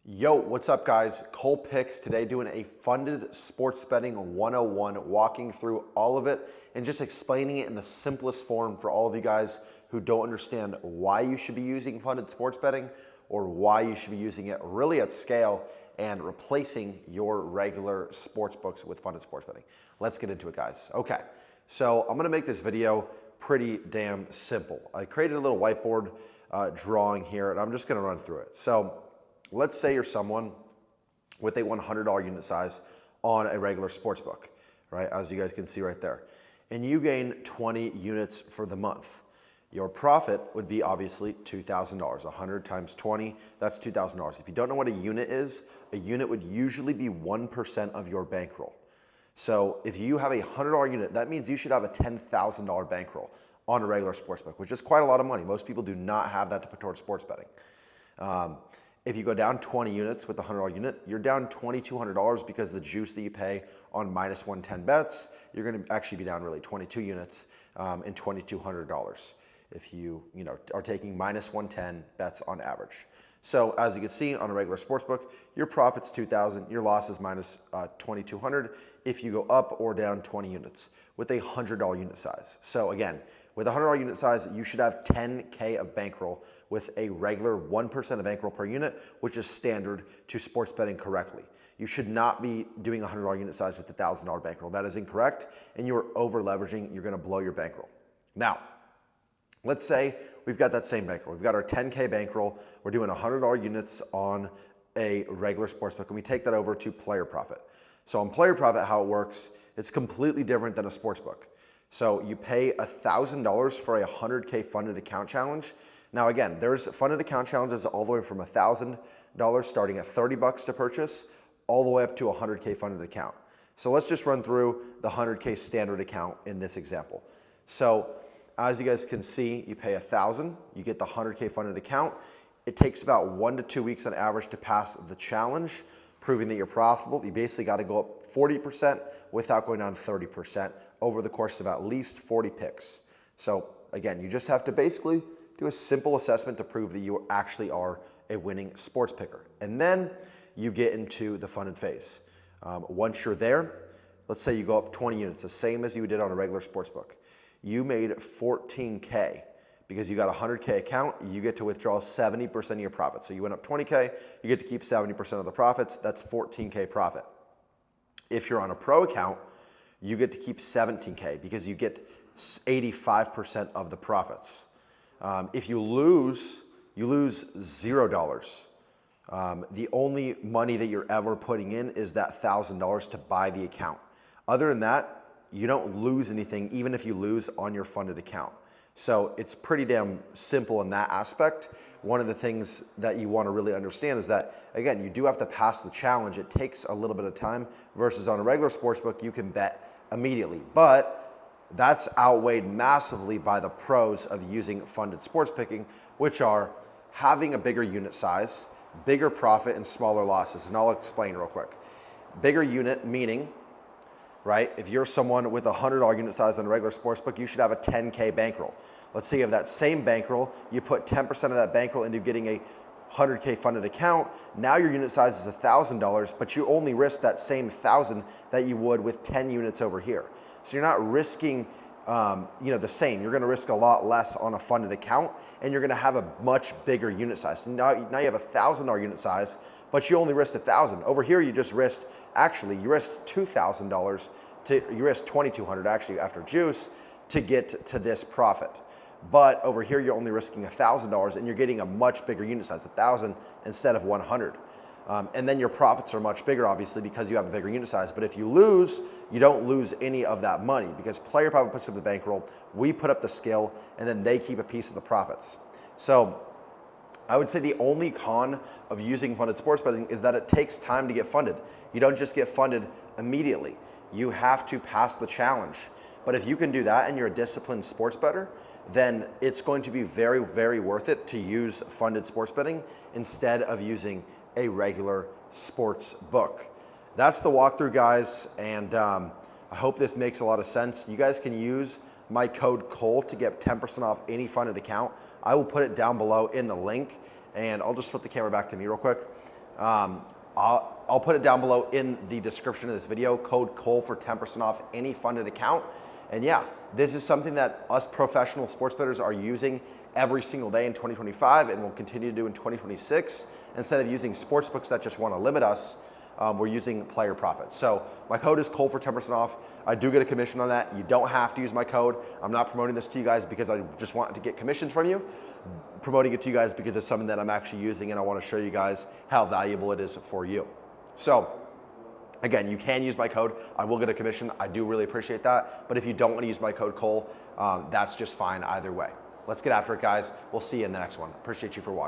Yo, what's up guys? Cole Picks today doing a funded sports betting 101, walking through all of it and just explaining it in the simplest form for all of you guys who don't understand why you should be using funded sports betting or why you should be using it really at scale and replacing your regular sports books with funded sports betting. Let's get into it, guys. Okay, so I'm gonna make this video pretty damn simple. I created a little whiteboard drawing here and I'm just gonna run through it. So let's say you're someone with a $100 unit size on a regular sports book, right? As you guys can see right there. And you gain 20 units for the month. Your profit would be obviously $2,000. 100 times 20, that's $2,000. If you don't know what a unit is, a unit would usually be 1% of your bankroll. So if you have a $100 unit, that means you should have a $10,000 bankroll on a regular sports book, which is quite a lot of money. Most people do not have that to put towards sports betting. If you go down 20 units with the $100 unit, you're down $2,200 because the juice that you pay on minus 110 bets, you're going to actually be down really 22 units and $2,200 if you are taking minus 110 bets on average. So as you can see on a regular sports book, your profit's 2,000, your loss is minus 2,200 if you go up or down 20 units with a $100 unit size. So again, with a $100 unit size, you should have 10K of bankroll with a regular 1% of bankroll per unit, which is standard to sports betting correctly. You should not be doing a $100 unit size with a $1,000 bankroll. That is incorrect, and you're over leveraging. You're gonna blow your bankroll. Now, let's say we've got that same bankroll. We've got our 10K bankroll. We're doing $100 units on a regular sports book, and we take that over to player profit. So on player profit, how it works, it's completely different than a sports book. So you pay $1,000 for a 100K funded account challenge. Now again, there's funded account challenges all the way from $1,000 starting at $30 to purchase all the way up to a 100K funded account. So let's just run through the 100K standard account in this example. So as you guys can see, you pay $1,000, you get the 100K funded account. It takes about 1 to 2 weeks on average to pass the challenge, proving that you're profitable. You basically got to go up 40% without going down 30% over the course of at least 40 picks. So again, you just have to basically do a simple assessment to prove that you actually are a winning sports picker. And then you get into the funded phase. Once you're there, let's say you go up 20 units, the same as you did on a regular sports book. You made 14K because you got a 100K account, you get to withdraw 70% of your profit. So you went up 20K, you get to keep 70% of the profits, that's 14K profit. If you're on a pro account, you get to keep 17K because you get 85% of the profits. If you lose $0. The only money that you're ever putting in is that $1,000 to buy the account. Other than that, you don't lose anything even if you lose on your funded account. So it's pretty damn simple in that aspect. One of the things that you want to really understand is that, again, you do have to pass the challenge. It takes a little bit of time versus on a regular sportsbook, you can bet immediately. But that's outweighed massively by the pros of using funded sports picking, which are having a bigger unit size, bigger profit, and smaller losses. And I'll explain real quick. Bigger unit meaning, right? If you're someone with a $100 unit size on a regular sportsbook, you should have a 10K bankroll. Let's say you have that same bankroll, you put 10% of that bankroll into getting a 100K funded account. Now your unit size is $1,000, but you only risk that same 1,000 that you would with 10 units over here. So you're not risking the same. You're gonna risk a lot less on a funded account, and you're gonna have a much bigger unit size. Now you have a $1,000 unit size, but you only risked 1,000. Over here, you just risked, you risked $2,000 you risked $2,200 actually after juice to get to this profit. But over here, you're only risking $1,000 and you're getting a much bigger unit size, 1,000 instead of 100. And then your profits are much bigger, obviously, because you have a bigger unit size. But if you lose, you don't lose any of that money because player profit puts up the bankroll, we put up the skill, and then they keep a piece of the profits. So I would say the only con of using funded sports betting is that it takes time to get funded. You don't just get funded immediately. You have to pass the challenge. But if you can do that and you're a disciplined sports bettor, then it's going to be very, very worth it to use funded sports betting instead of using a regular sports book. That's the walkthrough, guys, and I hope this makes a lot of sense. You guys can use my code COLE to get 10% off any funded account. I will put it down below in the link, and I'll just flip the camera back to me real quick. I'll put it down below in the description of this video, code Cole for 10% off any funded account. And yeah, this is something that us professional sports bettors are using every single day in 2025 and will continue to do in 2026. Instead of using sportsbooks that just want to limit us, we're using player profits. So my code is Cole for 10% off. I do get a commission on that. You don't have to use my code. I'm not promoting this to you guys because I just want to get commissions from you. I'm promoting it to you guys because it's something that I'm actually using and I want to show you guys how valuable it is for you. So again, you can use my code. I will get a commission. I do really appreciate that. But if you don't want to use my code Cole, that's just fine either way. Let's get after it, guys. We'll see you in the next one. Appreciate you for watching.